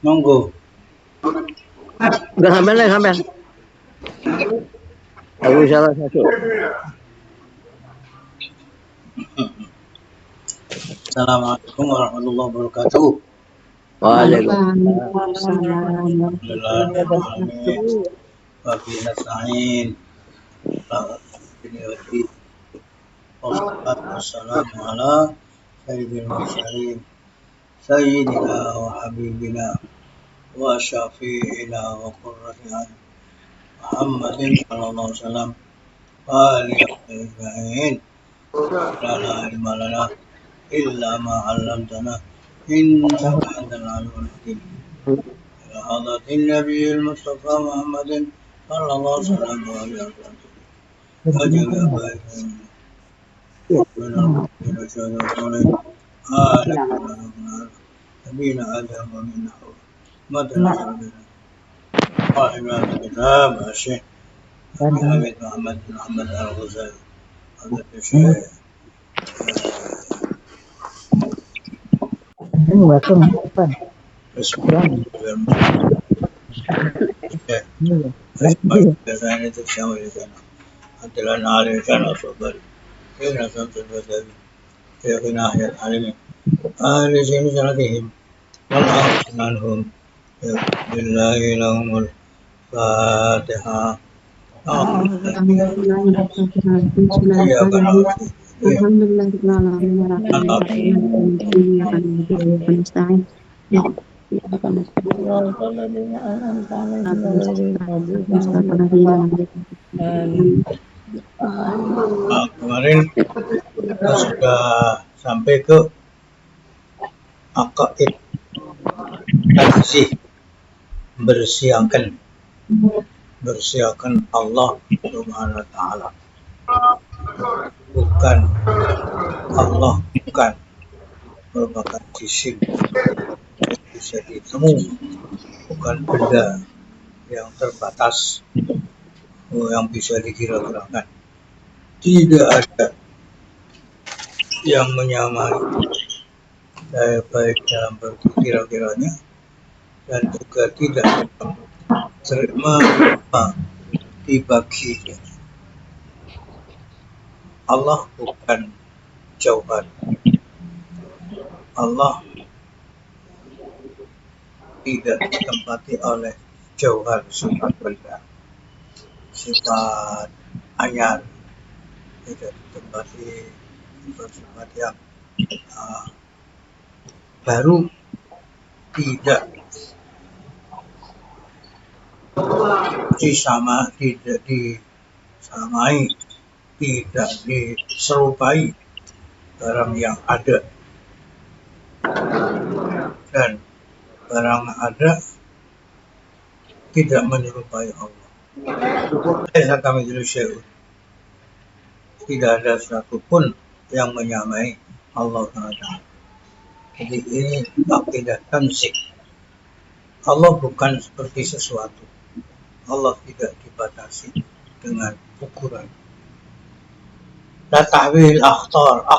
Monggo. Udah sampai nih sampai. Aku salah satu. Assalamualaikum warahmatullahi wabarakatuh. Waalaikumsalam. Alhamdulillah. Wabillahi nasta'in. Wassalamu ala sayyidil mursalin sayyidina wa habibina wa syafi'ina wa qurrati a'yun Muhammadin sallallahu alaihi wasallam wa alihi ajma'in. La ilma lana illa ma 'allamtana innaka antal alimul hakim. Ya hadatin nabiyil mustafa Muhammadin sallallahu alaihi wasallam wa alihi wasallam. Ya jami'a baik. نبينا آدم ومن نحوه مدنا صاحب الكتاب الشيخ حميد محمد بن محمد الغزالي هذا الشيخ biasanya itu sama di sana adalah nari sana sobat kena sampai berjadi kena akhir alimin ahli sini salatihim والعافين عنهم بالله لهم الفاتحة kemarin kita sudah sampai ke akaid tanzih, bersiakan Allah Subhanahu wa taala. Bukan Allah, bukan merupakan jisim yang bisa ditemu, bukan benda yang terbatas yang bisa dikira-kirakan. Tidak ada yang menyamai baik dalam berkira-kiranya dan juga tidak terima dibagi. Allah bukan jauhan. Allah tidak ditempati oleh jauhan sifat benda, sifat anyar, tidak ditempati sifat yang baru, tidak tidak disamai, tidak diserupai barang yang ada, dan barang ada tidak menyerupai Allah. Tidak ada satupun yang menyamai Allah Taala. Jadi ini akidah tanzih. Allah bukan seperti sesuatu. Allah tidak dibatasi dengan ukuran. La tahwil akhtar.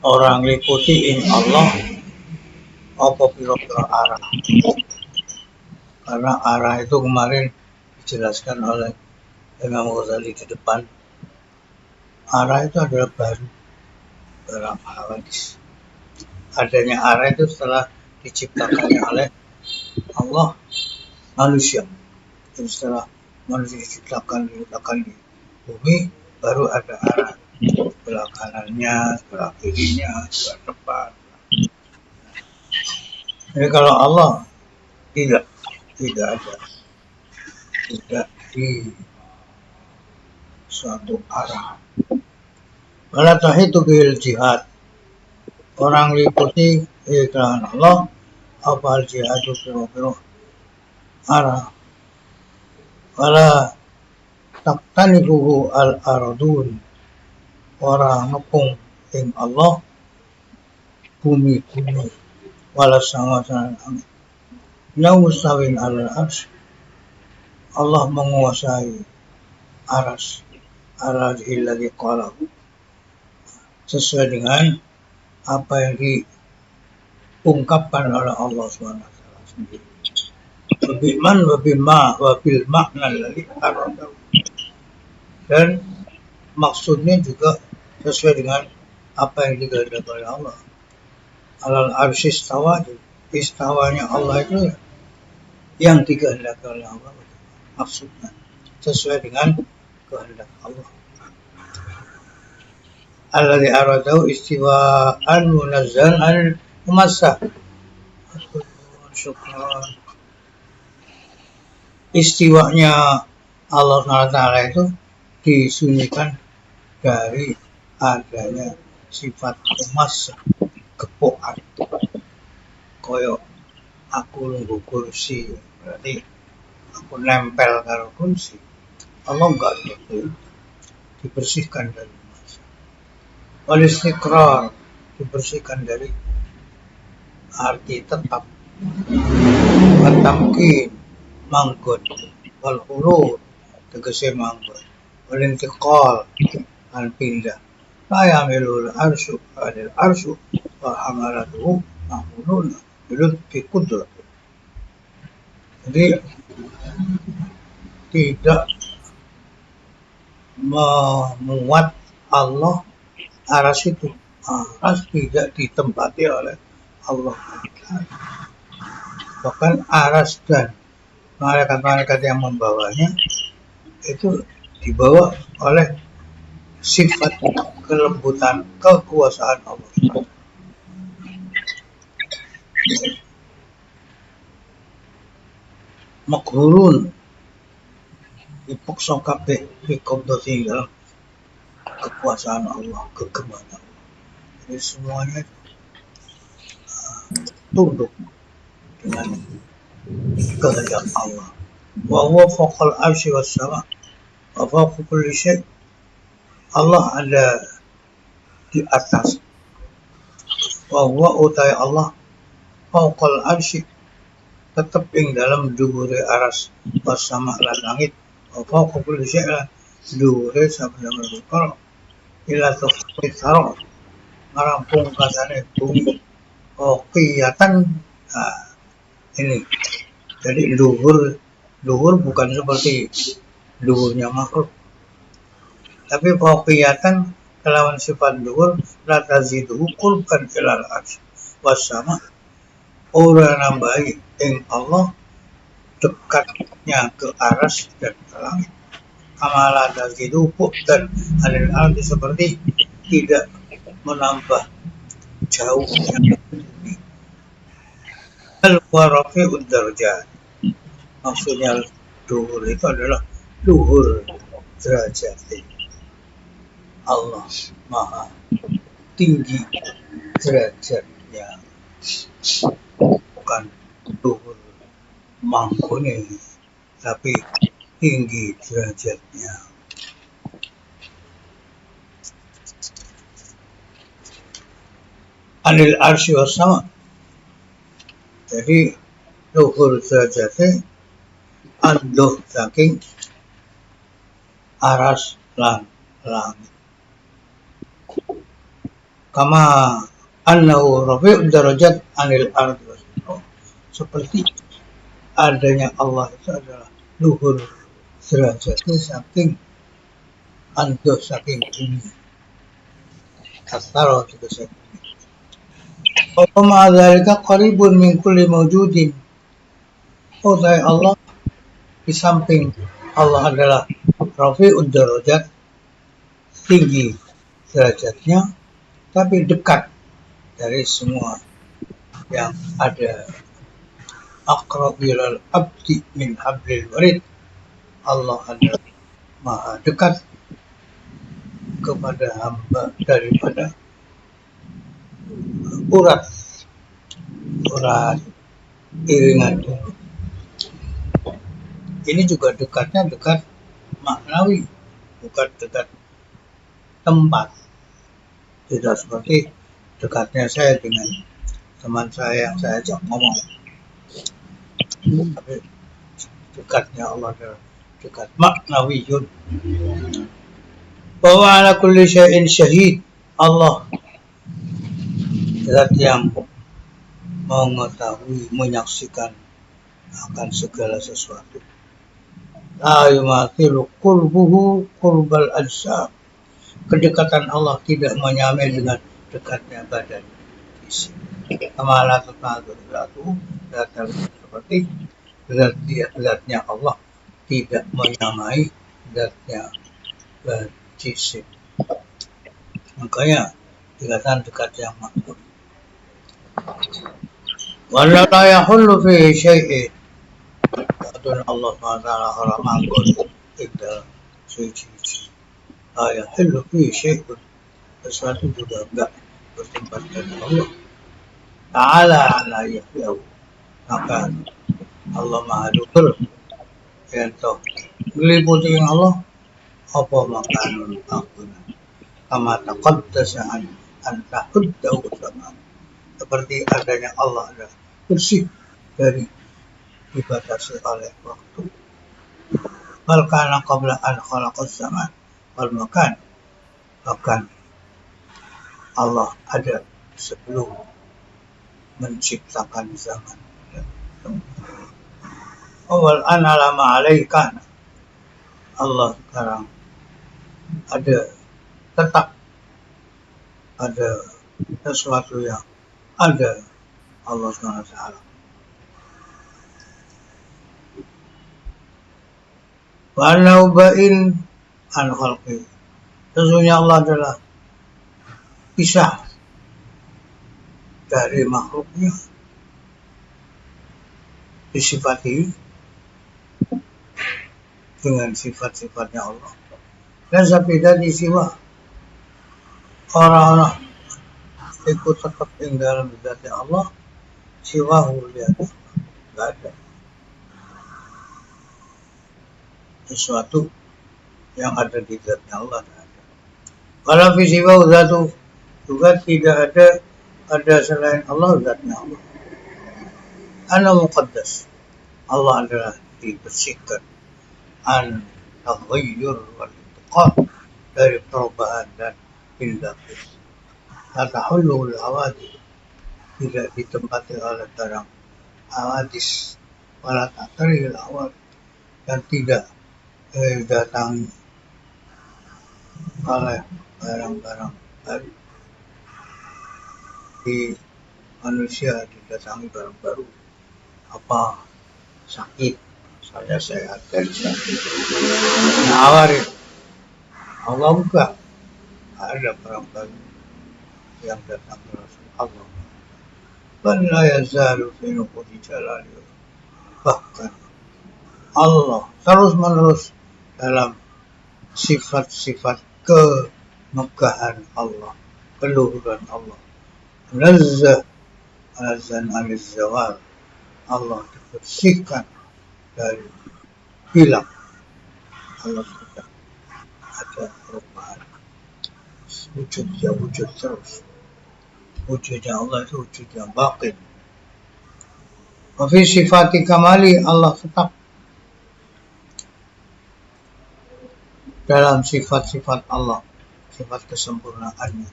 Orang liputi ing Allah apa pira-pira arah. Karena arah itu kemarin dijelaskan oleh Imam Ghazali di depan. Arah itu adalah baru dalam hadis. Adanya arah itu setelah diciptakannya oleh Allah manusia. Jadi setelah manusia diciptakan di bumi, baru ada arah. Sebelah kanannya, sebelah kirinya, sebelah depan. Jadi kalau Allah tidak ada, tidak di suatu arah. Wala tahitu bil jihad. Orang liputi iklan Allah apa jihad itu arah. Wala taqtanibuhu al-aradun. Orang ngepung ing Allah bumi wala samawati wal ardi. La mustawin alal arsy. Allah menguasai aras alladzi qalahu, sesuai dengan apa yang diungkapkan oleh Allah SWT sendiri. Wabiman wabil makna alladzi aradahu. Dan maksudnya juga sesuai dengan apa yang dikehendaki oleh Allah. Alal arsy istawanya Allah itu yang dikehendaki oleh Allah, maksudnya sesuai dengan kehendak Allah. Alladzi aradahu istiwa'an munazzal al mumassah. Istiwanya Allah SWT itu disunyikan dari adanya sifat mumassah, kepokan. Koyo aku nunggu kursi, berarti aku nempel karo kursi. Allah enggak gitu, dibersihkan dari masa. Wal istiqrar, dibersihkan dari arti tetap. At-tamkin, manggon. Wal hulul, tegese manggon. Wal intiqal, al pindah. La yamilul arsyu adil arsyu wa hamalatuhu mahmulun bilutfi kudrat. Jadi tidak memuat Allah aras itu. Aras tidak ditempati oleh Allah. Bahkan aras dan malaikat-malaikat yang membawanya itu dibawa oleh sifat kelembutan kekuasaan Allah. Makhurun dipaksa kabeh biqabdati dalam kekuasaan Allah, kegemaan Allah. Jadi semuanya tunduk dengan kehendak Allah. Wa huwa fawqal arsy was sama wa fawqa kulli syai'. Allah ada di atas. Wa huwa utai Allah fawqal arsy, tetap ing dalam dhuwure aras was sama lan langit. Wa fawqa kulli syai' dhuwure saben perkara. Ila tafsir sarah ngarampung kasane bumi. Qiyatan, ini jadi luhur bukan seperti luhurnya makhluk, tapi qiyatan kelawan sifat luhur la tazidu qurban ilal arsy was sama, ora nambahi ing Allah dekatnya ke aras dan ke langit. Amala tazidu dan alil ardi, seperti tidak menambah jauhnya. Al-warafi'ud darajat, maksudnya luhur itu adalah luhur derajat. Allah maha tinggi derajatnya, bukan luhur mangkune, tapi tinggi derajatnya. Anil arsy was sama, jadi luhur derajate anduh saking aras lan langit. Kama annahu rafi'ud darajat anil ardi was sama, seperti adanya Allah itu adalah luhur derajatnya saking anduh saking bumi. Kasaro tegese wa ma dzalika qaribun min kulli mawjudin. Utai Allah di samping Allah adalah rafi'ud darajat, tinggi derajatnya, tapi dekat dari semua yang ada. Aqrabil abdi min hablil warid, Allah adalah maha dekat kepada hamba daripada urat iringan. Ini juga dekatnya dekat maknawi, bukan dekat tempat. Tidak seperti dekatnya saya dengan teman saya yang saya ajak ngomong. Tapi dekatnya Allah adalah dekat maknawiyun. Bahwa ala kulli syai'in syahid. Allah zat yang mengetahui, menyaksikan akan segala sesuatu. La yumathilu qurbuhu qurbal ajsam. Kedekatan Allah tidak menyamai dengan dekatnya badan fisik. Kamalah tetatu seperti zatnya Allah tidak menyamai zatnya jisim. Makanya dikatakan dekat yang makhluk. Wala la yahullu fi syai'in. Adun Allah SWT orang mangkul tidak suci. La yahullu fi syai'in. Sesuatu juga enggak bertempat dari Allah. Ta'ala ala yahyahu. Maka Allah Maha Luhur. Yang tahu meliputi Allah apa makanun akunan. Kama taqaddasa an tahuddahu sama. Seperti adanya Allah adalah bersih dari dibatasi oleh waktu. Bal kana qabla an khalaqas zaman wal makan. Bahkan Allah ada sebelum menciptakan zaman. Awal analama alaikan. Allah sekarang ada tetap ada sesuatu yang ada Allah SWT. Wa naubain an khalqi. Sesungguhnya Allah adalah pisah dari makhluknya, disifati dengan sifat-sifatnya Allah. Dan sabida di siwa orang-orang ikut tetap yang dalam zatnya Allah, siwa lihat tidak ada sesuatu yang ada di zatnya Allah. Kalau siwa zatu juga tidak ada selain Allah zatnya Allah. Ana muqaddas. Allah adalah dibersihkan an taghayyur wal intiqal dari perubahan dan pindah-pindah. La tahullu al-hawadith, tidak ditempati oleh barang hawadis, wala ta'tari al-hawadith, dan tidak datang oleh barang-barang baru. Di manusia didatangi barang baru, apa sakit, saya sehat dari sakit. Nawarin Allah buka, ada barang baru yang datang ke Rasul Allah. Bal la yazalu fi nuqudi jalali. Bahkan Allah terus-menerus dalam sifat-sifat kemegahan Allah, keluhuran Allah. Nazzah azan al-zawal. Allah dibersihkan dari hilang. Allah sudah ada perubahan. Wujudnya wujud terus. Wujudnya Allah itu wujud yang baqin. Wa fi sifati kamali, Allah tetap dalam sifat-sifat Allah, sifat kesempurnaannya.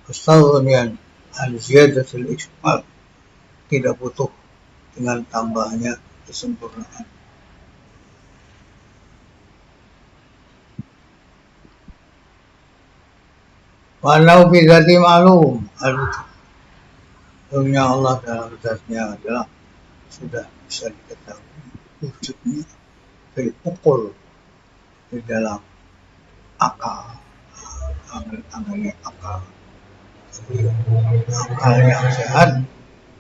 Mustaghniyan an ziyadatul ikmal, tidak butuh dengan tambahnya kesempurnaan. Walau bizati ma'lum, Sesungguhnya Allah dalam zatnya adalah sudah bisa diketahui wujudnya dari pukul di dalam akal, angannya akal. Jadi akal yang sehat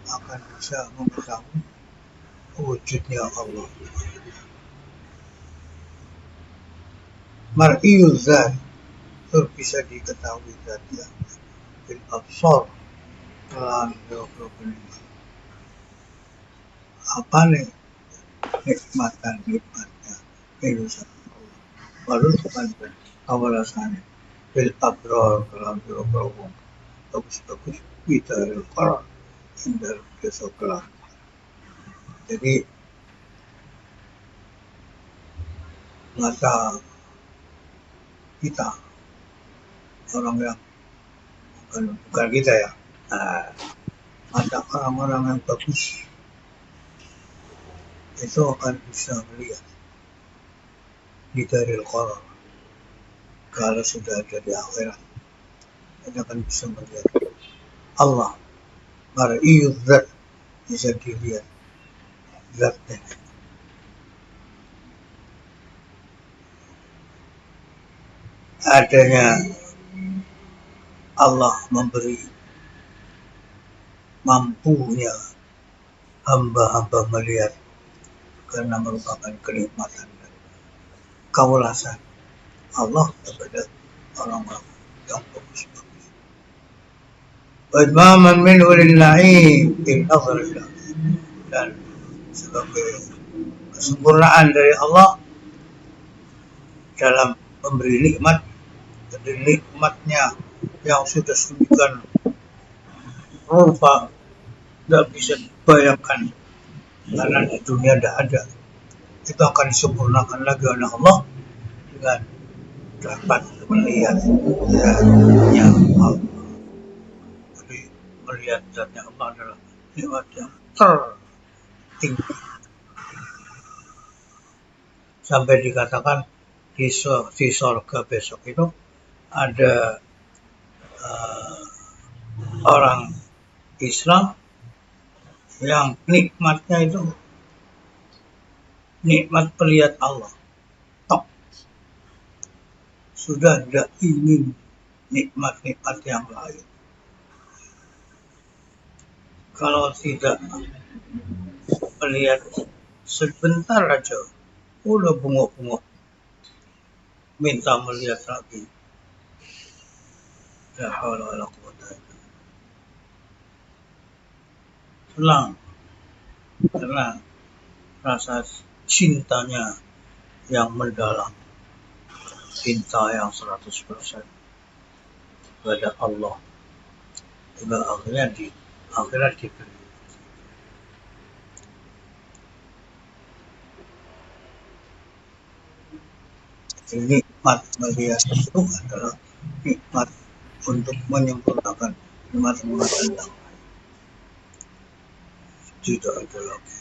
akan bisa mengetahui wujudnya Allah. Mar'iyuz zat, itu bisa diketahui zatnya bil absar, dalam 25. Apa nih nikmatnya kehidupan Allah, baru bukan kawalasannya bil abror dalam 20. bagus-bagus kita al-qarar dalam besok kelak. Jadi mata kita orang yang bukan kita ya, mata orang-orang yang bagus itu akan bisa melihat di daril qarar. Kalau sudah ada di akhirat, kita akan bisa melihat Allah. Mar'iyul zat, bisa dilihat zatnya. Adanya Allah memberi mampunya hamba-hamba melihat karena merupakan kenikmatan dan kaulasan Allah kepada orang-orang yang bagus-bagus. Wadmaman minhu lil-na'im in nazar ilah, dan sebagai kesempurnaan dari Allah dalam memberi nikmat, dan nikmatnya yang sudah sedemikian rupa tidak bisa dibayangkan karena di dunia tidak ada. Itu akan disempurnakan lagi oleh Allah dengan dapat melihat zatnya Allah. Jadi melihat zatnya Allah adalah nikmat yang tertinggi. Sampai dikatakan di surga besok itu ada orang Islam yang nikmatnya itu nikmat melihat Allah. Top. Sudah tidak ingin nikmat-nikmat yang lain. Kalau tidak melihat sebentar aja, udah bengok-bengok, minta melihat lagi. La haula wala quwwata illa billah. Senang karena rasa cintanya yang mendalam, cinta yang 100% kepada Allah. Hingga akhirnya di akhirat diberi. Nikmat melihat itu adalah nikmat untuk menyempurnakan nikmat-nikmat yang tidak ada lagi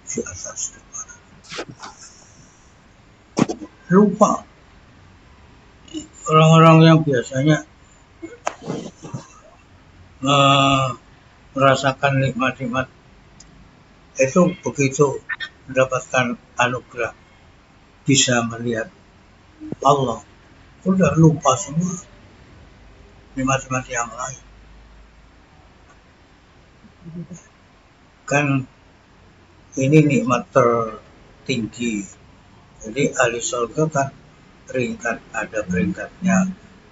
di atas daripada. Lupa orang-orang yang biasanya merasakan nikmat-nikmat itu begitu mendapatkan anugerah bisa melihat Allah, udah lupa semua nikmat-nikmat yang lain. Kan ini nikmat tertinggi. Jadi ahli surga kan peringkat, ada peringkatnya,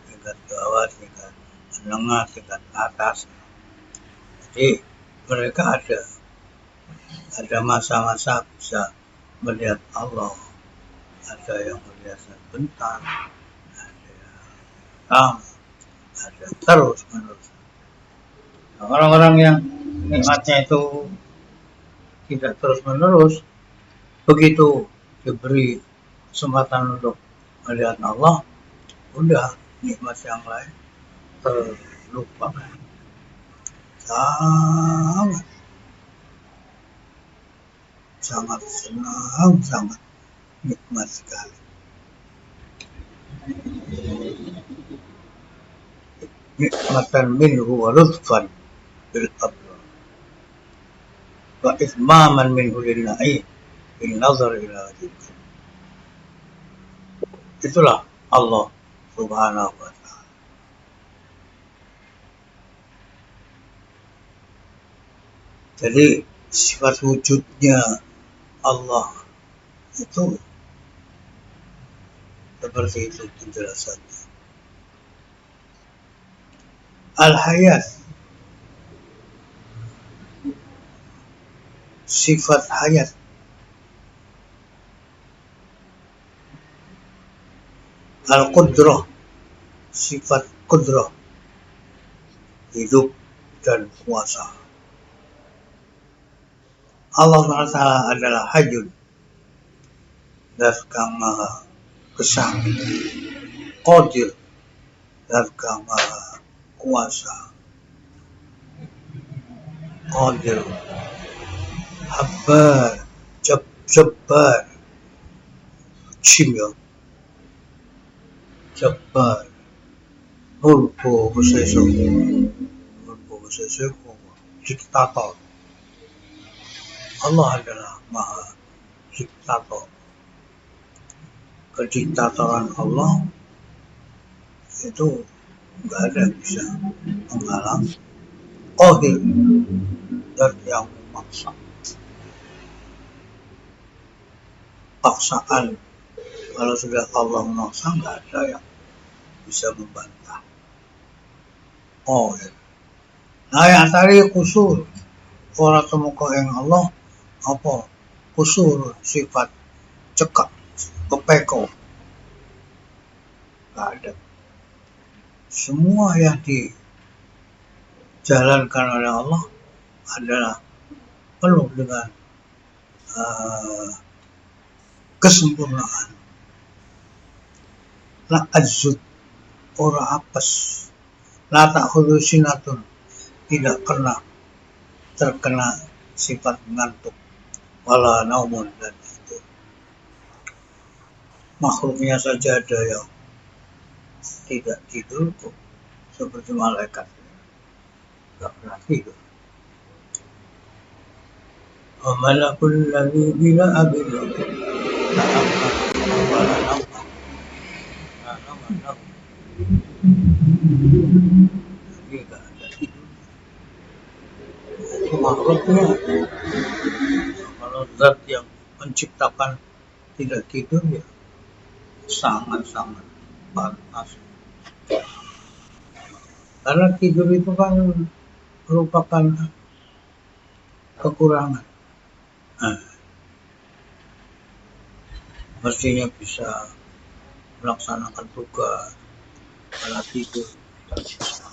tingkat bawah, tingkat menengah, tingkat atas. Jadi mereka ada masa-masa bisa melihat Allah. Ada yang melihat sebentar, ada yang lama, ada terus menerus. Nah, orang-orang yang nikmatnya itu tidak terus menerus, begitu diberi kesempatan untuk melihat Allah, udah nikmat yang lain terlupakan. Sangat senang, sangat nikmat sekali. Nikmatan minhu wa lutfan bil abrar wa ithmaman minhu lil na'im bin nazar ila wajhih. Itulah Allah Subhanahu wa ta'ala. Jadi sifat wujudnya Allah itu seperti itu penjelasannya. Al-hayat, sifat hayat. Al-qudrah, sifat qudrah. hidup dan kuasa. Allah SWT adalah Hayyun, zat yang maha besar, Qadir, zat yang maha kuasa, Qadir, Habbar, Jabbar, Shimya, Jabbar, Mulku Beseso, Diktator. Allah adalah maha diktator. Kediktatoran Allah itu nggak ada yang bisa menghalang. Qahir, zat yang memaksa. Paksaan, kalau sudah Allah memaksa nggak ada yang bisa membantah. Qahir. Nah yang tadi kusur, orang temuka yang Allah apa? Kusur, sifat cekak, kepeko. Nggak ada. Semua yang dijalankan oleh Allah adalah penuh dengan kesempurnaan. La azud, ora apes, la ta'khudhu sinatun, tidak pernah terkena sifat ngantuk, wala naumun, dan itu makhluknya saja ada yang tidak tidur seperti malaikat, tidak pernah tidur. Malakul ladzi bila abidu la aqna wala naumun, la naumun, tidak ada tidur. Itu makhluknya. Kalau zat yang menciptakan tidak tidur ya sangat-sangat pantas. Karena tidur itu kan merupakan kekurangan. Mestinya bisa melaksanakan tugas, kalau tidur tidak bisa.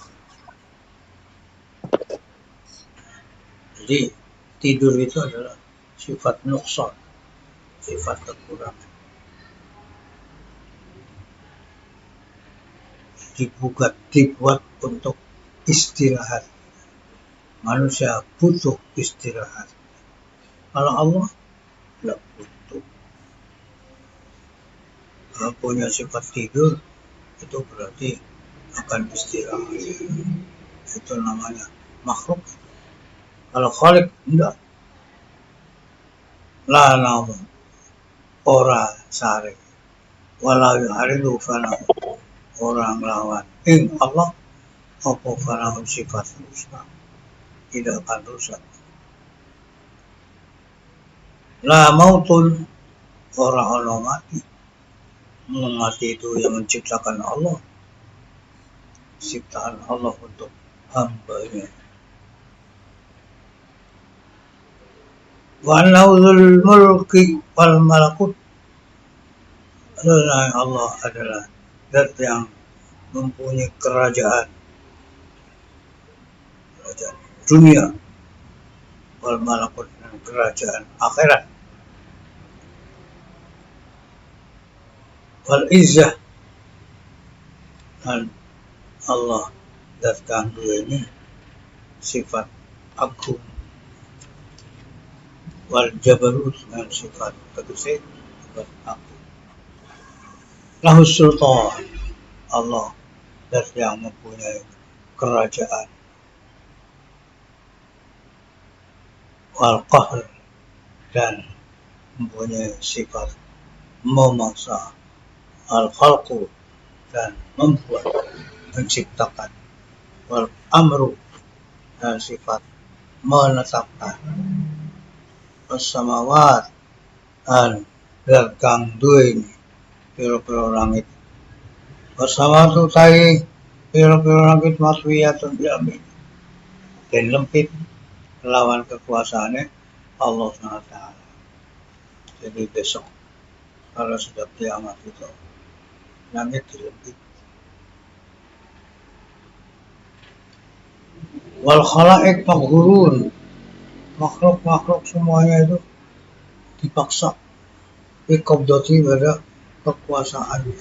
Jadi tidur itu adalah sifat nuqsan, sifat kekurangan. Dibuat untuk istirahat. Manusia butuh istirahat. Kalau Allah tidak butuh. Kalau punya sifat tidur, itu berarti akan istirahat. Itu namanya makhluk. Kalau khalik enggak. La naum, ora sare, walau yuharidu fanahu, orang lawan. Allah apa fanahu sifat rusak, tidak akan rusak. La mautun, orang mati. Mati itu yang menciptakan Allah, ciptaan Allah untuk hambanya. Wa nauzul mulki wal malakut, Allah adalah zat yang mempunyai kerajaan dunia, wal malakut, dan kerajaan akhirat. Wal izzah, dan Allah zat yang ini sifat agung. Wal jabarut, dan sifat tegese, sifat agung. Lahus sultan, Allah zat yang mempunyai kerajaan. Wal qahr, dan mempunyai sifat memaksa. Al khalqu, dan membuat, menciptakan. Wal amru, dan sifat menetapkan. As-samawat, dan zat kang duwe pira-pira langit. As-samawatu ta'i pira-pira langit maswiyatun biamin, dan lempit lawan kekuasaannya Allah SWT. Jadi besok kalau sudah kiamat itu langit dilempit. Wal khalaik maghurun, makhluk-makhluk semuanya itu dipaksa biqabdati pada kekuasaannya,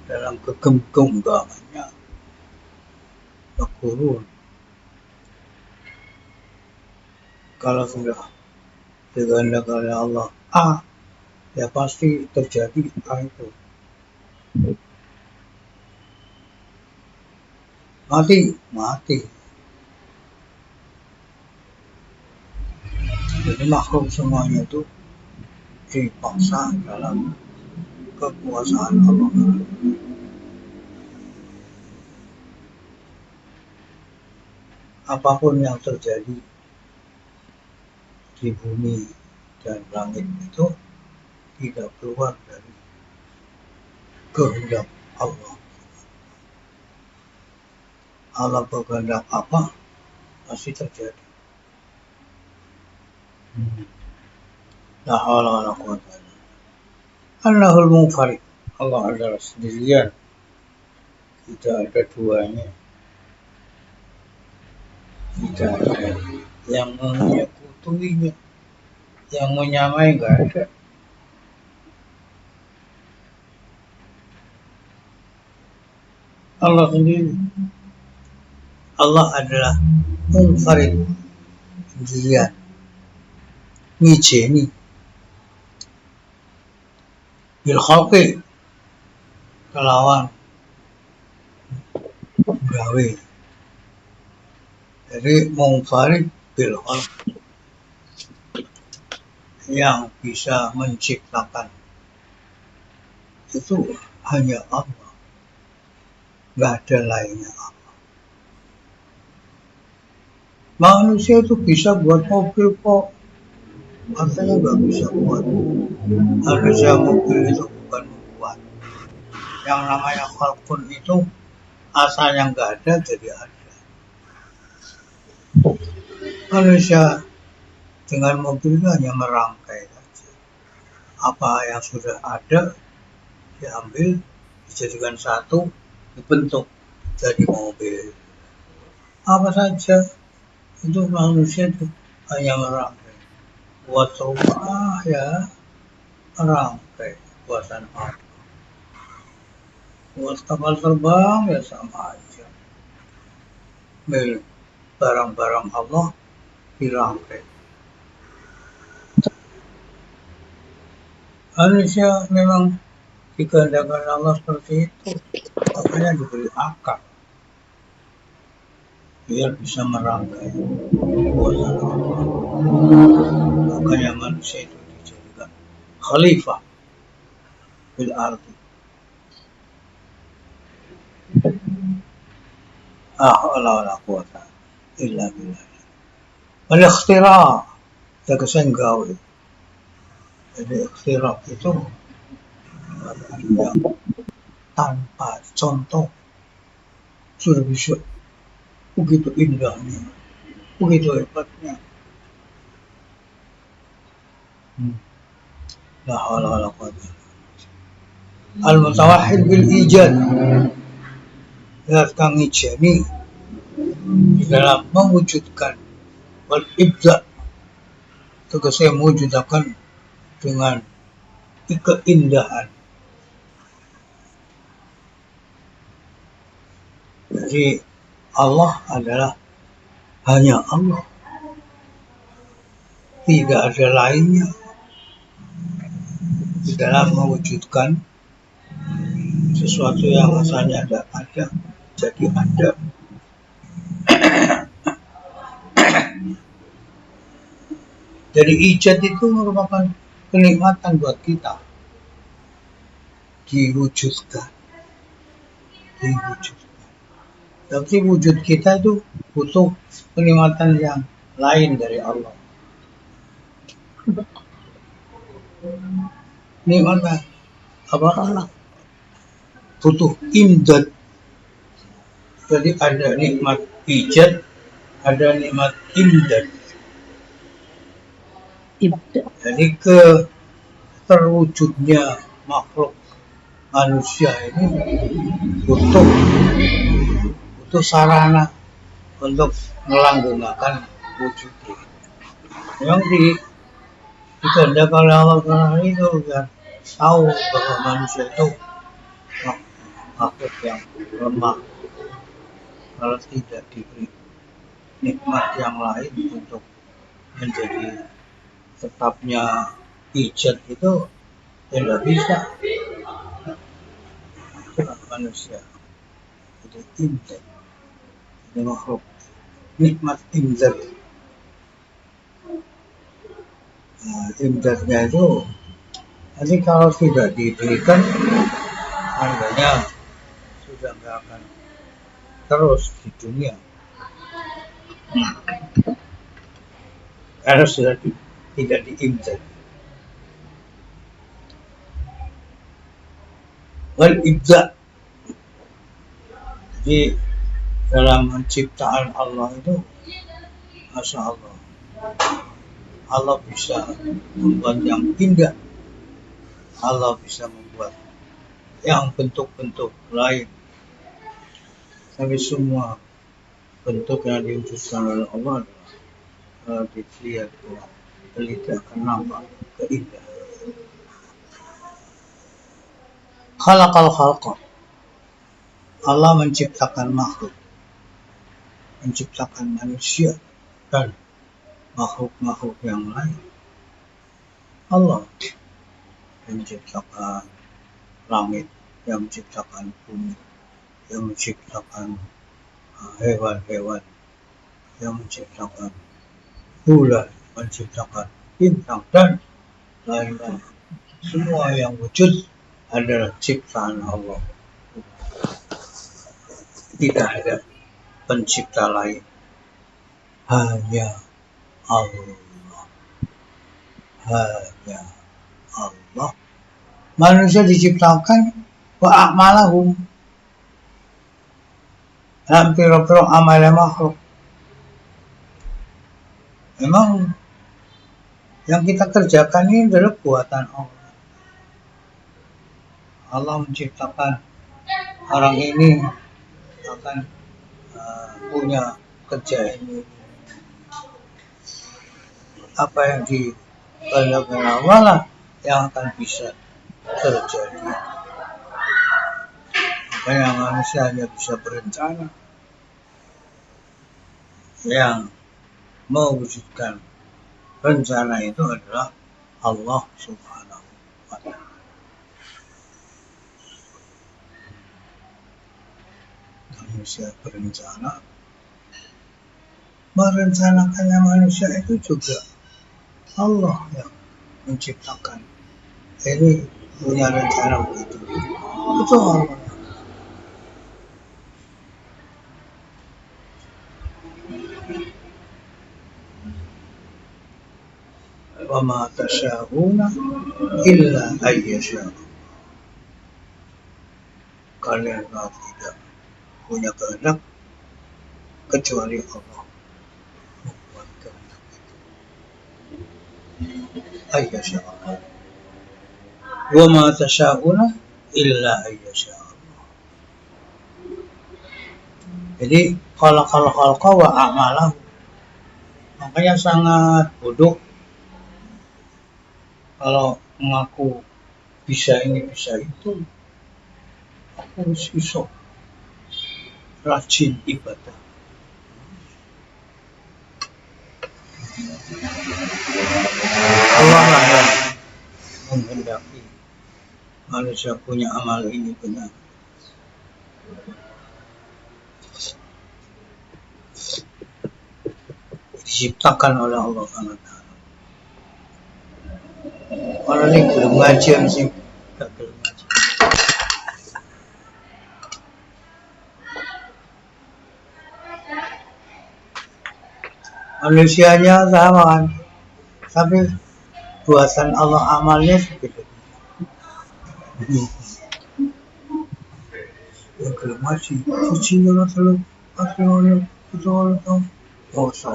dalam kegenggamannya. Maghurun, kalau sudah dikehendaki oleh Allah A, ya pasti terjadi A itu. Mati. Jadi makhluk semuanya itu dipaksa dalam kekuasaan Allah. Apapun yang terjadi di bumi dan langit itu tidak keluar dari kehendak Allah. Allah berkehendak apa, pasti terjadi. La haula wala quwwata illa billah. Allahul munfarid. Allah adalah sendirian, tidak ada duanya, tidak ada yang menyekutuinya, yang menyamai, nggak ada. Allah sendiri. Allah adalah munfarid, sendirian, ngijeni bil khalqi, kelawan gawe. Jadi munfarid bil khalqi, yang bisa menciptakan itu hanya Allah, nggak ada lainnya Allah. Manusia itu bisa buat mobil kok, katanya nggak bisa buat. Harusnya mobil itu bukan membuat. Yang namanya khalqun itu asalnya nggak ada jadi ada. Manusia dengan mobil itu hanya merangkai saja. Apa yang sudah ada diambil, dijadikan satu, dibentuk jadi mobil. Apa saja itu manusia itu hanya merangkai. Buat rumah ya merangkai buatan Allah. Buat kapal terbang ya sama aja. Barang-barang Allah dirangkai. Manusia memang dikehendaki Allah seperti itu, makanya diberi akal biar bisa merangkai buatan Allah. Makanya manusia itu dijadikan khalifah bil ardi. La quwwata illa billah. Al-ikhtira, tegese gawe. Jadi ikhtira itu yang tanpa contoh sudah bisa begitu indahnya, begitu hebatnya. La haula wala quwwata. Al-mutawahhid bil ijad, zat kang ijeni di dalam mewujudkan, wal ibda, tegese mewujudakan dengan keindahan. Jadi Allah adalah hanya Allah, tidak ada lainnya di dalam mewujudkan sesuatu yang asalnya ada jadi ada. Jadi ijad itu merupakan kenikmatan buat kita, diwujudkan. Tapi wujud kita itu butuh kenikmatan yang lain dari Allah. Nikmat apa? Butuh imdad. Jadi ada nikmat ijad, ada nikmat imdad. Jadi terwujudnya makhluk manusia ini butuh itu sarana untuk melanggengkan wujud ini. Yang dikehendaki oleh Allah Taala itu biar tahu bahwa manusia itu makhluk yang lemah kalau tidak diberi nikmat yang lain untuk menjadi tetapnya ijat itu tidak bisa. Manusia itu imdad, itu makhluk nikmat imdad. Imdadnya itu nanti kalau tidak diberikan harganya sudah nggak akan terus di dunia. Karena sudah tidak diimdad. Wal ibda. Jadi dalam penciptaan Allah itu, masya Allah, Allah bisa membuat yang indah, Allah bisa membuat yang bentuk-bentuk lain. Tapi semua bentuk yang diwujudkan oleh Allah adalah kalau dilihat dengan teliti akan nampak keindahan. Khalaqal khalqa. Allah menciptakan makhluk, menciptakan manusia dan makhluk-makhluk yang lain. Allah yang menciptakan langit, yang menciptakan bumi, yang menciptakan hewan-hewan, yang menciptakan bulan, menciptakan bintang dan lain-lain. Semua yang wujud adalah ciptaan Allah. Tidak ada pencipta lain, hanya Allah. Hanya Allah. Manusia diciptakan wa a'malahum, piro-piro amalnya makhluk. Memang yang kita kerjakan ini adalah buatan Allah. Allah menciptakan orang ini akan punya kerja ini. Apa yang dikehendaki Allah lah yang akan bisa terjadi. Makanya manusia hanya bisa berencana. Yang mewujudkan rencana itu adalah Allah Subhanahu wa Ta'ala. Manusia berencana, merencanakannya manusia itu juga Allah yang menciptakan. Ini punya rencana begitu. Itu Allah. Wa ma tasyauna illa ayyasha. Kalian tidak punya kehendak kecuali Allah membuat kehendak itu. Ayyasha Allah. Wa ma tasyauna illa ayyasha Allah. Jadi khalaqal khalqa wa a'malahu. Makanya sangat bodoh kalau mengaku bisa ini bisa itu. Aku harus bisa rajin ibadah. Allah lah yang menghendaki manusia punya amal ini benar. Diciptakan oleh Allah SWT. Orang ini belum ngajian sih, tak belum ngaji. Manusianya sama kan, tapi buatan Allah amalnya seperti itu. Yang belum ngaji, suci Allah selalu, itu Allah tahu. Mongso,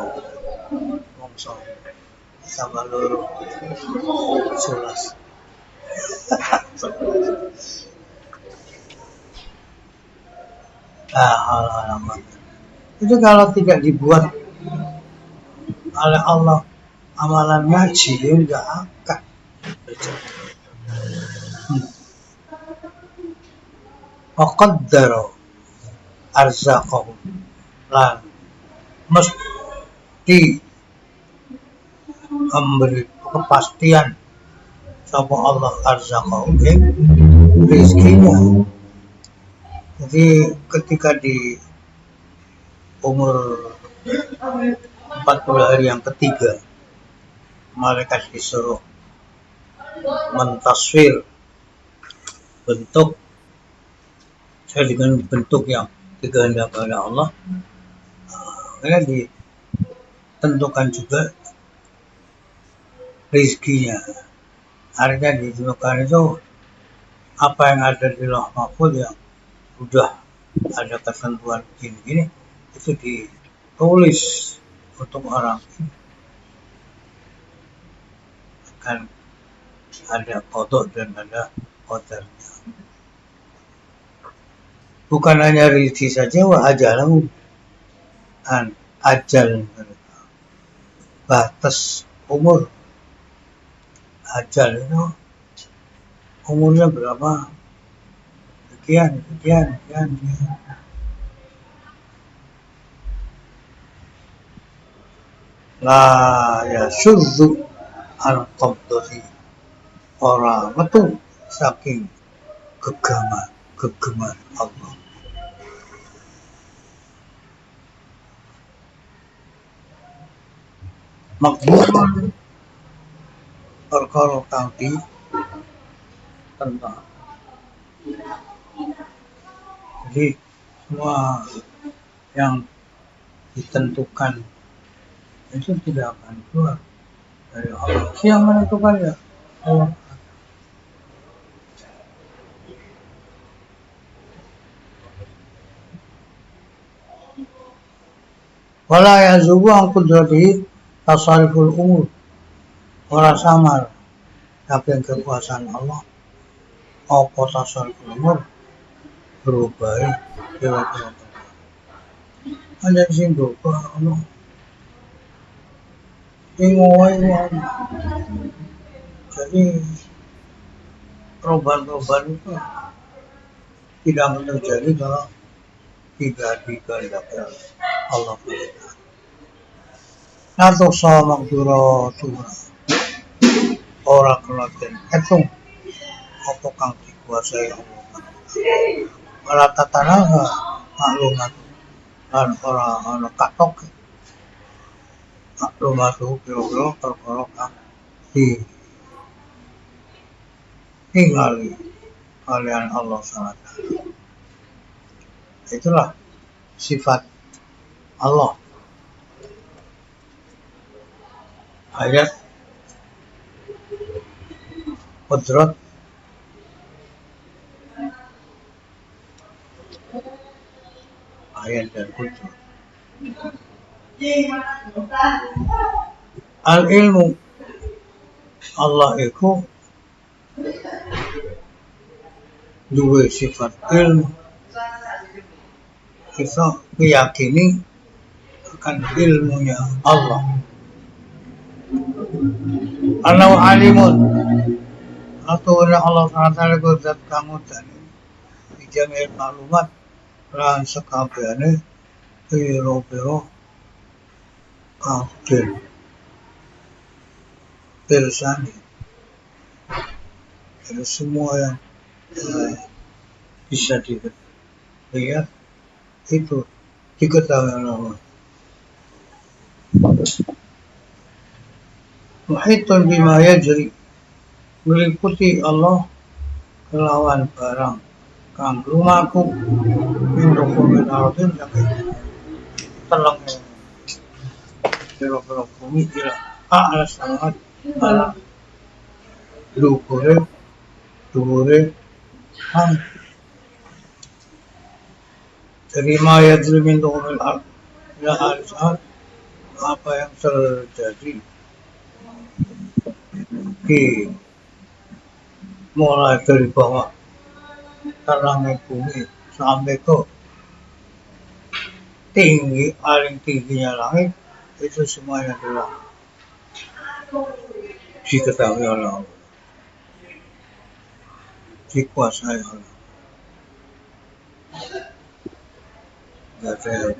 sama loro, selas. Hal-hal Itu kalau tidak dibuat oleh Allah amalannya jihil nggak akan terjadi. Waqaddara arzaqahum lan mesti memberi kepastian sapa Allah arzaqahum ing rezekinya. Jadi ketika di umur 40 hari yang ketiga malaikat disuruh mentaswir bentuk dengan bentuk yang dikehendaki oleh Allah, karena ditentukan juga rezekinya. Artinya ditentukan itu apa yang ada di Lauh Mahfuz yang sudah ada ketentuan gini itu ditulis untuk orang ini. Kan ada qada dan ada qadarnya. Bukan hanya rezeki saja, wa ajalahu kan ajal mereka. Batas umur ajal itu umurnya berapa? Sekian. La yasuddu al-qabdati ora metu saking gegaman Allah. Makbul perkara kang tentang. Jadi semua yang ditentukan itu tidak akan keluar dari Allah. Siapa yang menentukan ya? Allah. Wala yazubu an qudratihi tasarruful umur. Ora samar saking kekuasaan Allah apa tasarruful umur berubah kira-kira. Ada sing berubah Allah. Jadi perubahan-perubahan itu tidak terjadi kalau tidak dikehendaki Allah. Atau sama makdurah orang kelaten etung apa kang dikuasai Allah. Ora tatanaha maklumat lan ora ana katok maklumat kira-kira perkara kang tinggali kalian Allah SWT. Itulah sifat Allah. Ayat qudrat ayat dan qudrat. Al-ilmu Allah itu dua sifat ilmu. Kita meyakini akan ilmunya Allah. Allah alimun atau Allah SWT zat kamu tadi dijamil maklumat lan sekabehane piro-piro kafir persani. Jadi semua yang bisa dilihat itu diketahui oleh Allah. Muhitun bima yajri meliputi Allah kelawan barang kang lumaku mindukumin ardin sampai teleng kira-kira bumi kira a'la sangat ala dhuwure terima yajri mindukumin ardin ila al-sahat apa yang terjadi mulai dari bawah terangnya bumi sampai ke tinggi, paling tingginya langit itu semuanya adalah diketahui oleh Allah, dikuasai oleh Allah. Tidak ada yang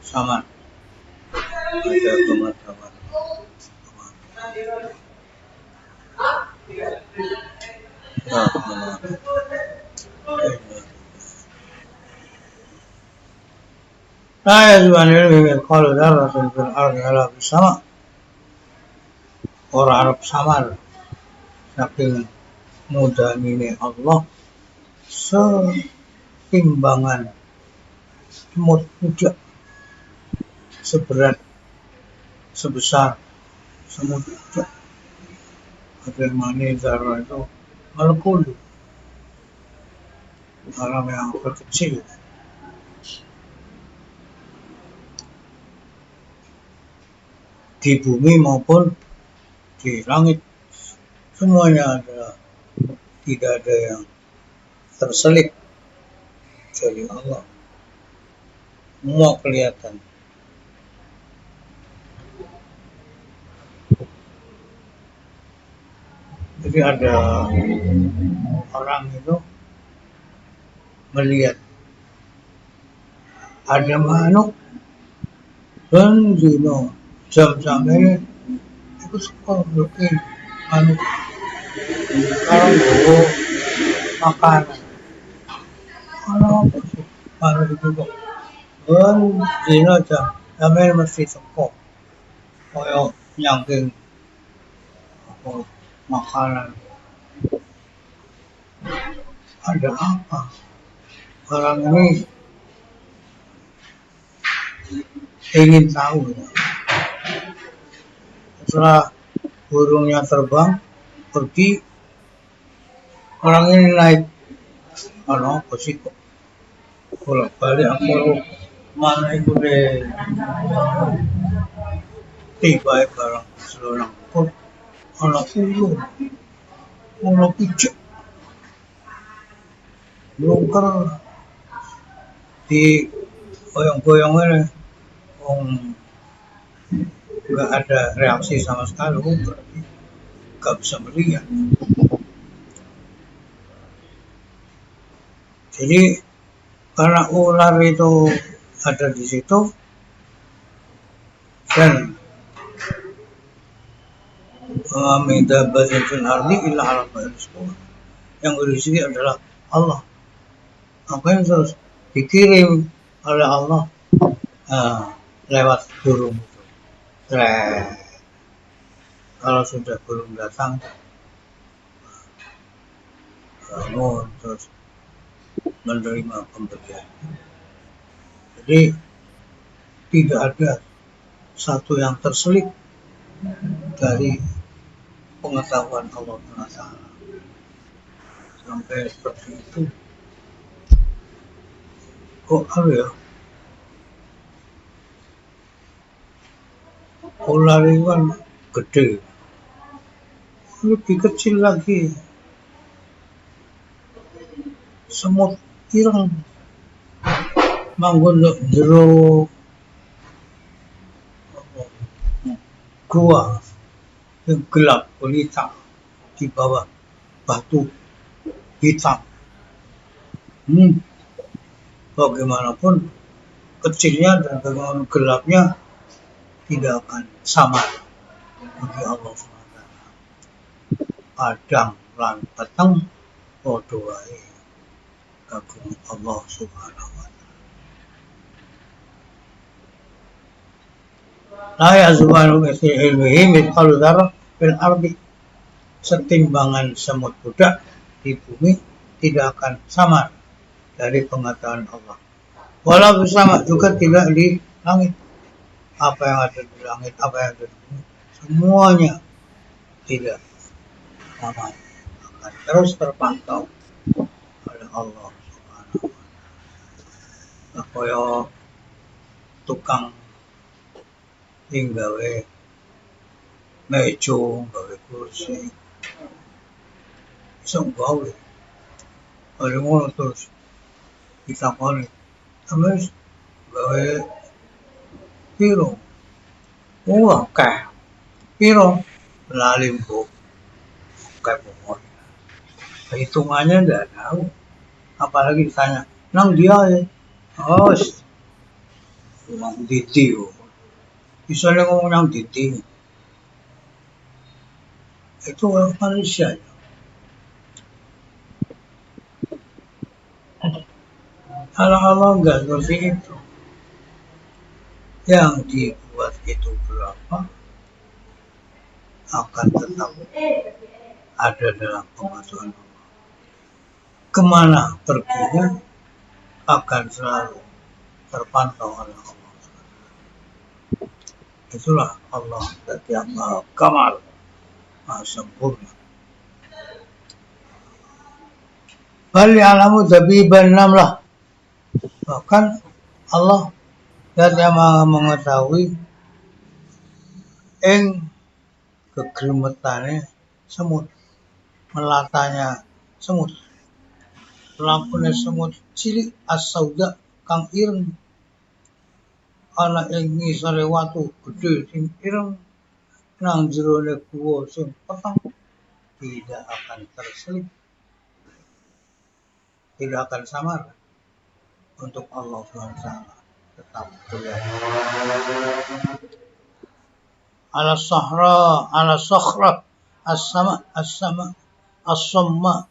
sama, ada pengetahuan. لا يجب أن يلغي مثقال ذرة في الأرض ولا في السماء. Orang Arab samar saking mudah ini Allah, setimbangan semut kuda, seberat sebesar semut kuda. Bagaimana zarah itu molekul, alam yang terkecil. Di bumi maupun di langit semuanya adalah, tidak ada yang terselip dari Allah, semua kelihatan. Jadi ada orang itu melihat ada manuk dan zino jam-jam ini itu suka bikin manuk sekarang bawa makanan. Kalau apa sih manuk itu kok dan zino jam ini mesti suka kayak nyangking makanan. Ada apa? Orang ini ingin tahu. Setelah burungnya terbang pergi, orang ini naik. Ano apa sih kok bolak-balik aku mana itu deh tiba barang seorang kok anak ulu anak pijak belum di goyang-goyang ini nggak ada reaksi sama sekali, berarti nggak bisa melihat. Jadi karena ular itu ada di situ dan minta bahasatul ardi illa ala yang berisi adalah Allah. Apa yang terus dikirim oleh Allah lewat burung itu. Kalau sudah burung datang, bangun terus menerima pemberian. Jadi tidak ada satu yang terselip dari pengetahuan Allah Taala. Sampai seperti itu. Kok apa ya? Ular itu kan gede, lebih kecil lagi. Semut ireng manggon jero gua yang gelap gulita di bawah batu hitam. Bagaimanapun kecilnya dan bagaimana gelapnya tidak akan sama bagi Allah SWT. Padang lan peteng padha wae kagum Allah Subhanahu wa taala. La yazbanu fi ilmihi mithqalu dzarrah fil ardi. Setimbangan semut budak di bumi tidak akan sama dari pengetahuan Allah. Walau sama juga tidak di langit. Apa yang ada di langit, apa yang ada di bumi, semuanya tidak sama, akan terus terpantau oleh Allah Subhanahu wa taala. Kaya tukang sing gawe meja, gawe kursi, iso gawe. Kalau ngono terus ditakoni, terus gawe piro akeh piro lali mbok kayak pokoknya hitungannya nggak tahu apalagi ditanya nang dia ya oh nang didi bisa ngomong nang didi itu orang Malaysia kalau nggak seperti itu yang dibuat itu berapa akan tetap ada dalam pengetahuan kemana perginya akan selalu terpantau oleh Allah. Itulah Allah yang maha kamal, maha sempurna. Bal ya'lamu dabiban namlah. Bahkan Allah yang maha mengetahui ing kegremetane semut, melatanya semut, lampune semut cilik as-sauda kang ireng ana ing ngisore watu gedhe sing ireng nang jerone guwa sing peteng tidak akan terselip, tidak akan samar untuk Allah SWT tetap kelihatan. Ala sahra ala sakhra as-sama as-sama as-samma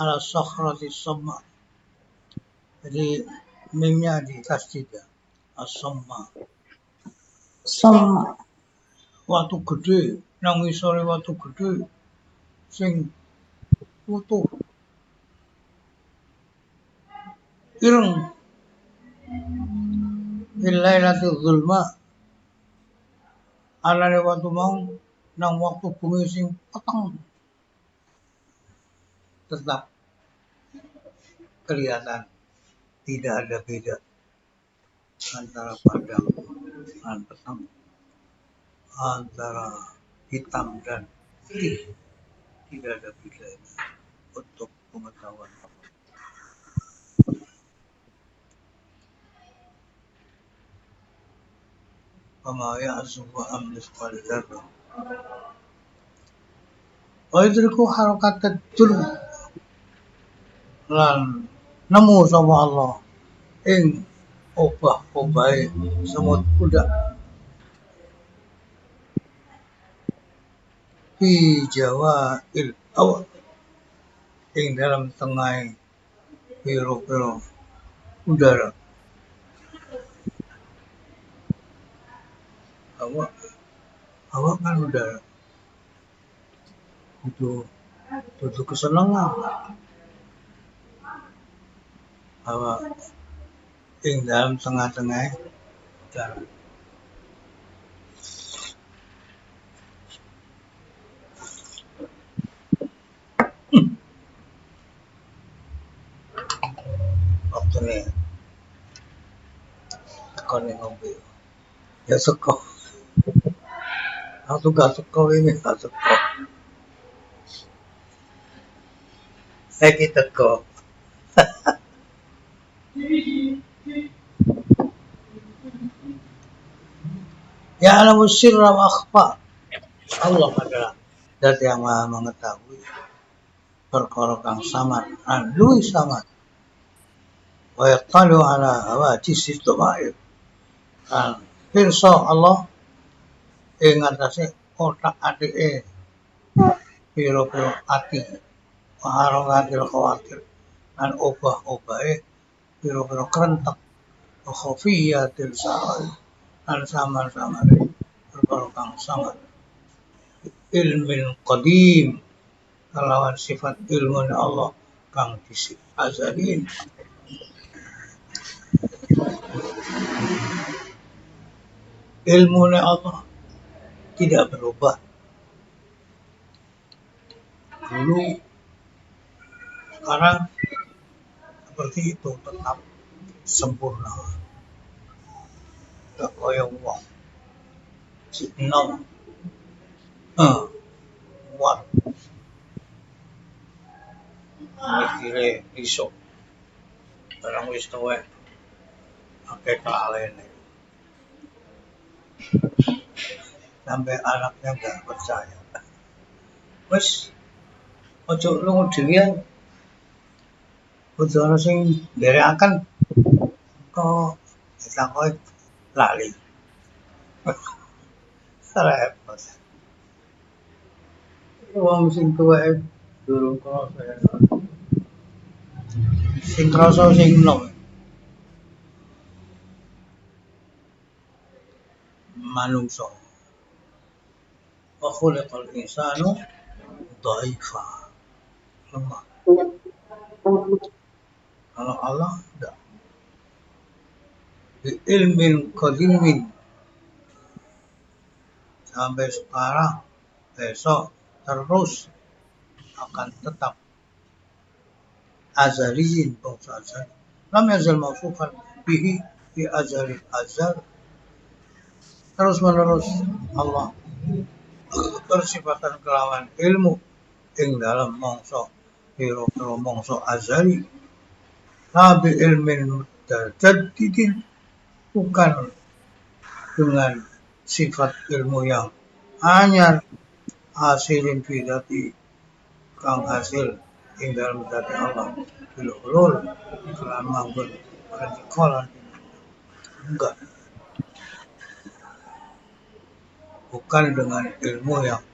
ala sakhrati as-samma. Jadi mimnya di tasdid as-samma. Sama. Watu gede nang ngisore watu gede sing utuh ireng ilailatul zulma anane watu mau nang waktu bumi sing peteng tetap kelihatan tidak ada beda antara padang dan petang antara hitam dan putih tidak ada bedanya untuk pengetahuan Wama ya'zubu an mithqali dzarrah wa yudriku harakatat dur lan nemu sapa Allah ing obah-obahe semut kuda di Jawa awak ing dalam tengah piro-piro udara awak kan udara itu kesenangan awak ing dalam tengah-tengah udara waktu ini tekan ngombe ya seko aku gak seko ini gak seko kita teko ya alamu sirra wa akhfa Allah adalah zat yang maha mengetahui perkara kang samar lan luwih samar wa yattalu ala hawadithis dhamair lan pirsa Allah ing atase otak-atike piro-piro ati waharogatil khawatir lan obah-obahe piro-piro kerentek khofiyatil sa'al lan samar-samare perkara kang samar ilmin qadim kalawan sifat ilmu Allah kang disik azalin ilmu Allah tidak berubah dulu sekarang seperti itu tetap sempurna gak kaya wong si enom kuat mikire iso barang wis tuwek akeh kelalene Sampai anaknya nggak percaya. Wes, ojo lunga dhewean. Kudu ana sing nderekaken kok ditakoki lali. Repot. Wong sing tuweke durung krasa. Sing krasa sing enom. Manungsa. Wa khuliqal insanu dhaifa. Lemah. Kalau Allah enggak. Bi ilmin qadimin sampai sekarang, besok, terus akan tetap azaliyin bangsa azali. Lam yazal mawsufan bihi fi azali azal. Terus menerus Allah bersifatan kelawan ilmu ing dalam mongso piro-piro mongso azali. Nabi ilmin mutajaddidin, bukan dengan sifat ilmu yang anyar, hasilin fidati kang hasil ing dalam dati Allah bil ulul kelan manggon radikalan. Enggak, bukan dengan ilmu yang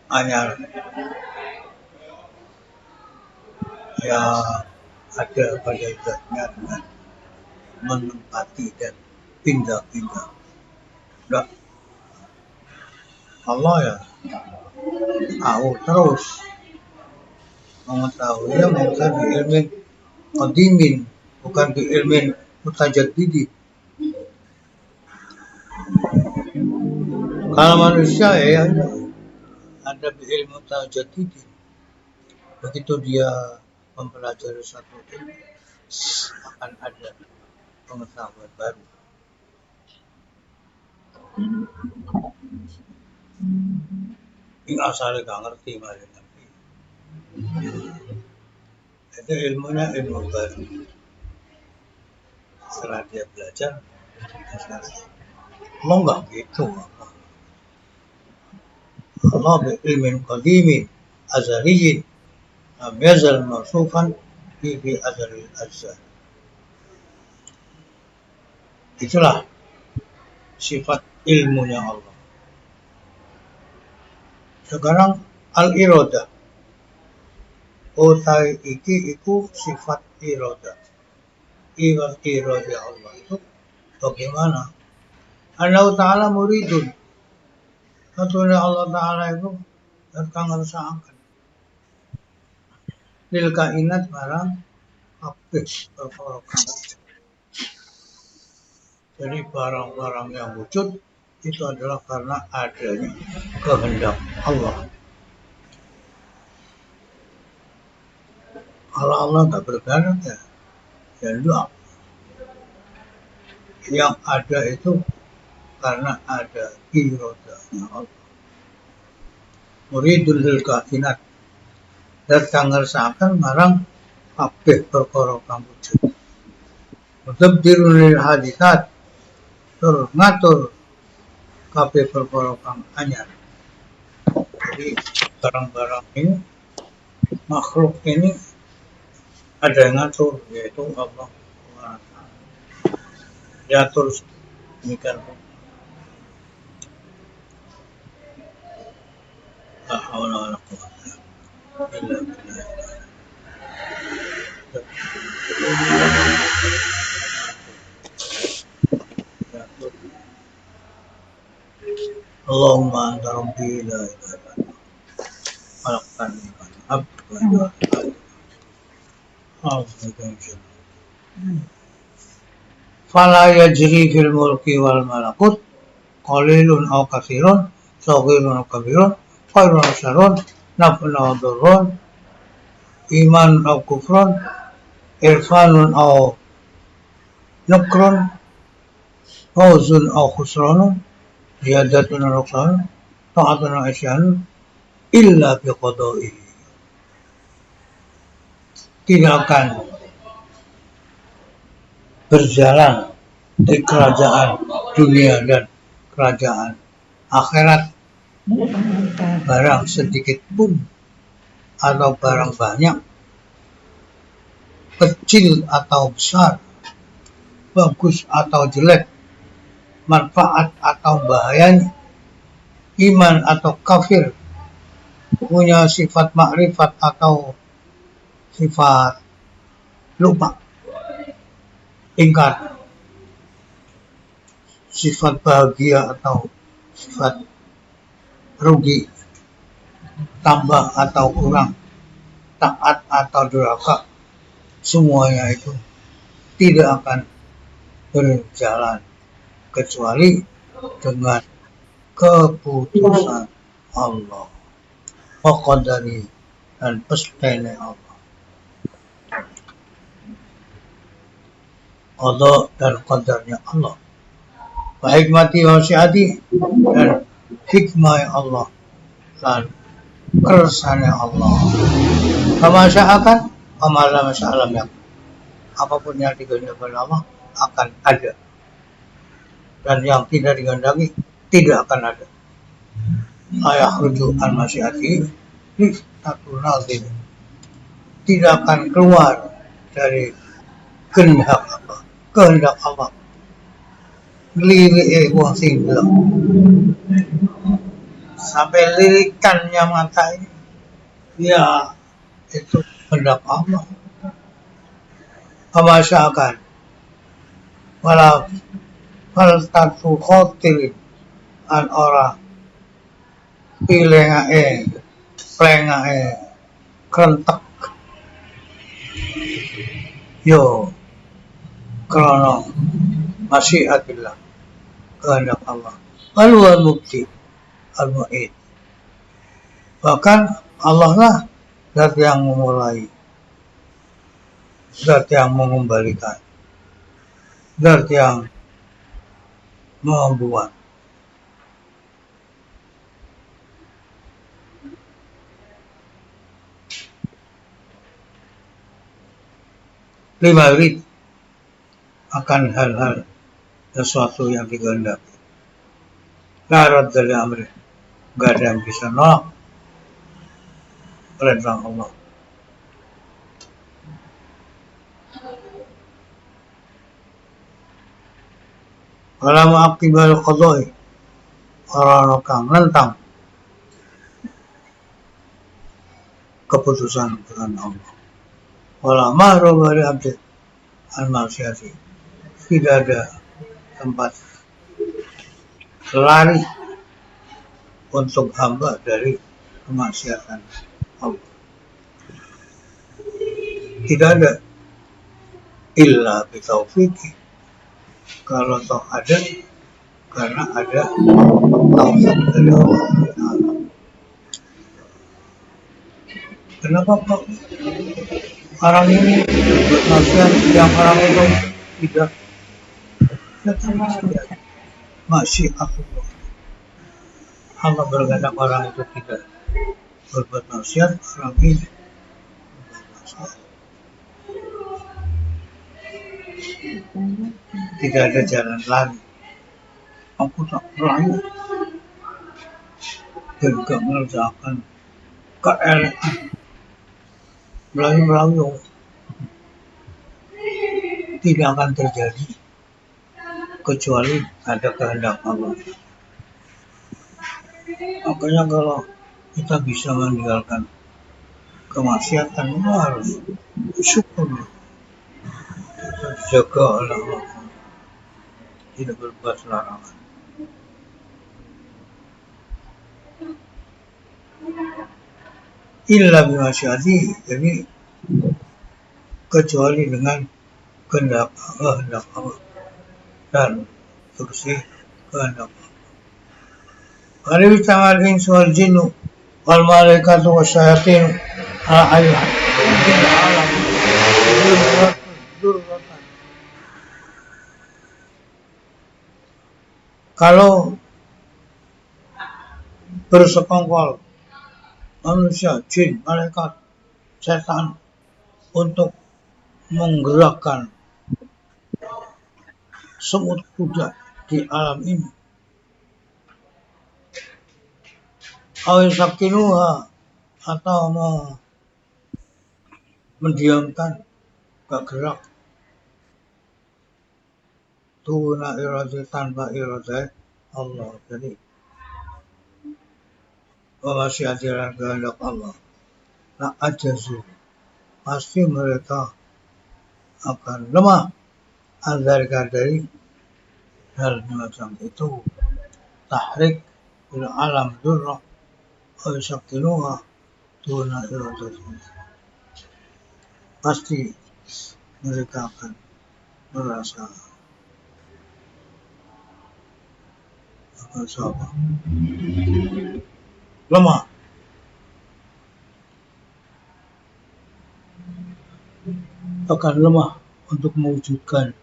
anyar yang ada pada zatnya dengan menempati dan pindah-pindah. Enggak, Allah ya tahu terus, mengetahui mengetahui bi ilmin qadimin, bukan bi ilmin mutajaddidin. Kalau manusia ya ada bi ilmu mutajaddidin. Begitu dia mempelajari satu ilmu, akan ada pengetahuan baru. Ini asalnya gak ngerti malah ngerti. Itu ilmunya ilmu baru. Setelah dia belajar, Allah nggak gitu. Allah ilmin qadimin azaliyin lam yazal mawsufan fi azalil azal. Itulah sifat ilmunya Allah. Sekarang al-iradah. Utai iki iku sifat iradah. Iradah Allah itu bagaimana? Allah Ta'ala muridun. Katanya Allah Ta'ala itu datang ngersaakan. Lil kainat barang kabeh perkara. Jadi barang-barang yang wujud itu adalah karena adanya kehendak Allah. Kalau Allah nggak berkehendak ya enggak. Yang ada itu karena ada iradahnya Allah. Muridul lil kainat, datang ngersakaken marang kabeh perkara kang wujud. Mutabdirun lil haditsat, tur ngatur kabeh perkara kang anyar. Jadi barang-barang ini, makhluk ini ada yang ngatur, yaitu Allah. Diatur demikian. La haula wala quwwata illa billah. Allahumma anta rabbi la ilaha illa anta khalaqtani wa ana abduka wa a'udzu bika fala yajri fil mulki wal malakut qalilun aw katsirun saghirun aw kabirun khairun aw syarrun naf'un aw dhurrun iman aw kufrun irfanun aw nukrun fawzun aw khusranun ziyadatun aw nuqsanun ta'atun aw isyanun illa biqada'ihi. Tidak akan berjalan di kerajaan dunia dan kerajaan akhirat, barang sedikit pun atau barang banyak, kecil atau besar, bagus atau jelek, manfaat atau bahayanya, iman atau kafir, punya sifat makrifat atau sifat lupa, ingkar, sifat bahagia atau sifat rugi, tambah atau kurang, taat atau durhaka, semuanya itu tidak akan berjalan kecuali dengan keputusan Allah, qadari dan pestene Allah. Qada dan qadarnya Allah, wa hikmati wa syiati, dan hikmah Allah dan kersane Allah. Kama sya'akan wa ma lam sya'lam, apapun yang dikehendaki Allah akan ada, dan yang tidak dikehendaki tidak akan ada. Ayah rujuk al-masyiati listatul nazim, tidak akan keluar dari kehendak Allah, kehendak Allah. Lirik wong sing sampai lirikannya mata ini, ya itu kehendak Allah. Kemasyakan walau faltatu khotirin an ora pilengae krentek yo krono masyiatillah, kehendak Allah. Al mukti al mu'id, bahkan Allah lah zat yang memulai, zat yang mengembalikan, zat yang membuat. Lima yurid, akan hal-hal sesuatu yang dikehendaki. Larat dari amri, gak ada yang bisa nolak perintah Allah. Walau ma'akibal qadoi, orang kang nentang keputusan dengan Allah. Walau mahrum dari abdi al-maksiati, tidak ada tempat lari untuk hamba dari kemaksiatan Allah. Tidak ada illa bitaufiqi, kalau toh ada karena ada taufik dari Allah. Kenapa kok orang ini bermaksiat yang orang itu tidak? Karena ada masyiatullah. Allah berkehendak orang itu tidak berbuat maksiat, orang ini berbuat maksiat. Tidak ada jalan lari. Aku tak berani dan gak mengerjakan keelekan melayu tidak akan terjadi kecuali ada kehendak Allah. Makanya kalau kita bisa meninggalkan kemaksiatan, itu harus syukur, kita dijaga oleh Allah, tidak berbuat larangan. Illa bimasyiati, jadi kecuali dengan kehendak Allah dan fungsi kehendak Allah. Qad ijtama'al insu wal jinnu wal malaikatu wasyayatin ala ayyiha fil alam durratan. Kalau bersekongkol manusia, jin, malaikat, setan untuk menggerakkan semut kuda di alam ini. Awil sakinuha atau mendiamkan, gak gerak. Tuna irade tanpa irade Allah. Jadi masih ajaran kehendak Allah. Nah ajazu pasti mereka akan lemah dari hal semacam itu. Tahrik bil alam durrah aw sakinuha tuna irade. Pasti mereka akan merasa lemah. Akan lemah untuk mewujudkan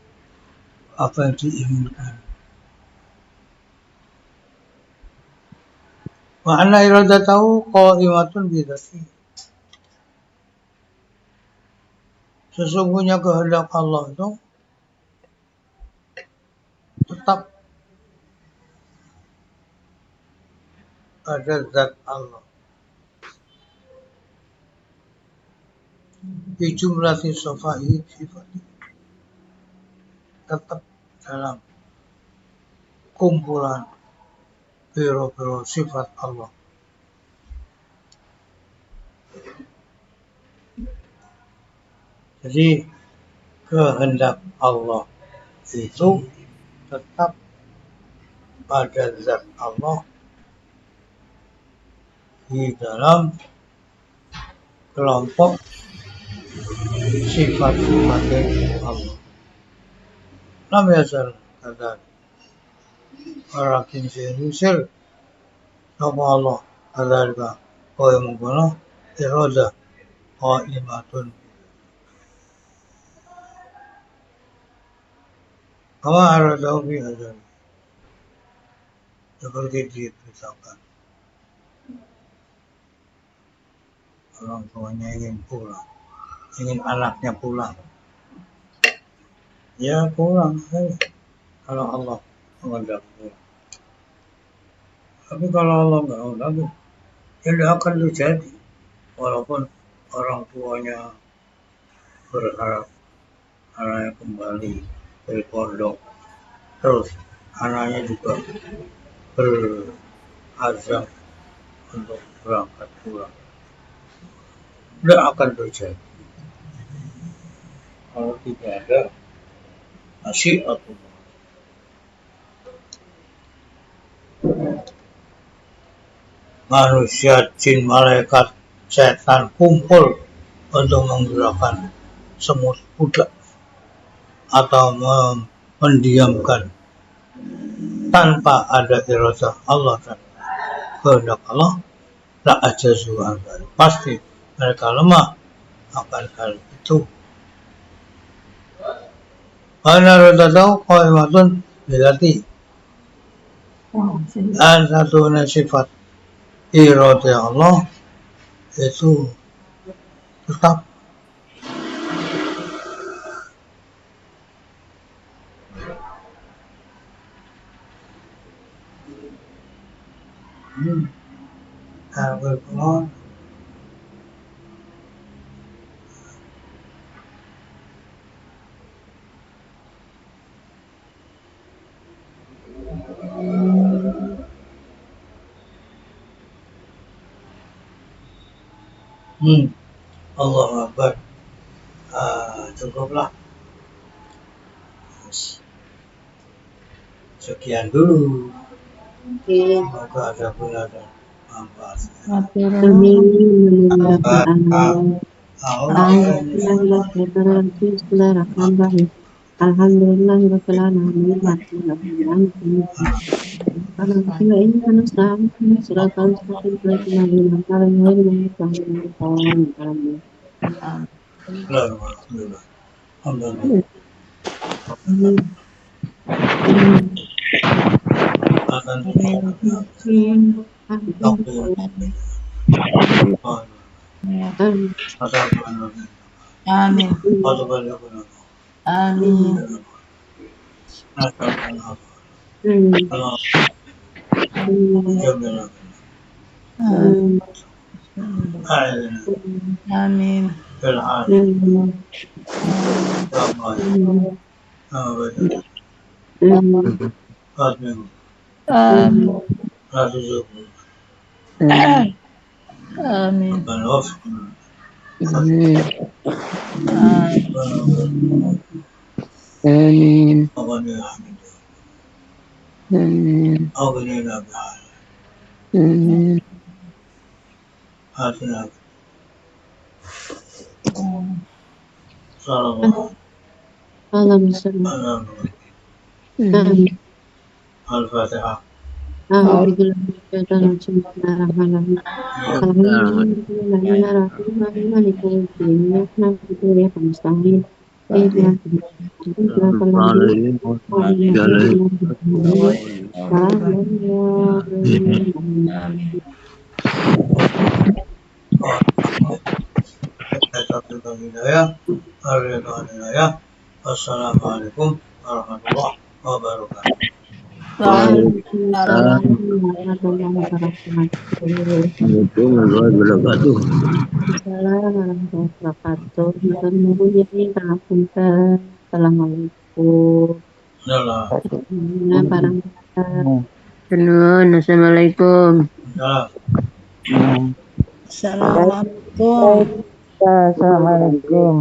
apa yang diinginkan. Ma'ana iradatahu qa'imatun bidhati. Sesungguhnya kehendak Allah itu tetap pada zat Allah. Di jumlah sifat tetap dalam kumpulan biro-biro sifat Allah. Jadi kehendak Allah itu tetap pada zat Allah di dalam kelompok sifat-sifat Allah. Lam yazal kadzalik. Walakin sir sama Allah kadzalika qaimun kana irada qaimatun. Kama aradahu fi azal. Seperti diberitakan. Orang tuanya ingin pulang, ingin anaknya pulang. Ya pulang, kalau Allah mengendaki pulang. Tapi kalau Allah nggak mengendaki, tidak akan terjadi. Walaupun orang tuanya berharap anaknya kembali dari pondok, terus anaknya juga berazam untuk berangkat pulang, tidak akan terjadi. Kalau tidak ada masyiatullah. Manusia, jin, malaikat, setan kumpul untuk menggerakkan semut kuda atau mendiamkan tanpa ada iradah Allah dan kehendak Allah, la ajazu anhu. Pasti mereka lemah akan hal itu. Karena iradatahu qaimatun bidhati. Dan satu sifat iradah Allah itu tetap berpengaruh. Allah Akbar. Cukuplah. Sekian dulu. Semoga ada guna dan manfaat. Bismillahirrahmanirrahim. Alhamdulillahirabbil alamin. Amin. Amin. Nasallallahu Hmm. Allah Hmm. jami'na Hmm. a'idina Amin. fil hal Hmm. ya Allah Hmm. abadan Hmm. fatminu Amin. la tuzuku Amin. rabbana wafqna Amin. rabbana Amin. وغني حمد Amin. أغنينا بحال Amin. آتنا صلى الله Allahumma salli. على محمد Amin. الفاتحة A'udzu billahi minasyaitonir rajim. Bismillahirrahmanirrahim. Alhamdulillahirabbil alamin. Maliki yaumiddin. Iyyaka na'budu wa iyyaka nasta'in. Ihdinas siratal mustaqim. الهداية الرضا الهداية السلام عليكم ورحمة الله وبركاته Waalaikumsalam warahmatullahi wabarakatuh. Assalamualaikum warahmatullahi wabarakatuh. Matur nuwun ya ngapunten. Assalamualaikum. يلا Nah, barang Nuhun. Assalamualaikum. سلام Assalamualaikum. Assalamualaikum.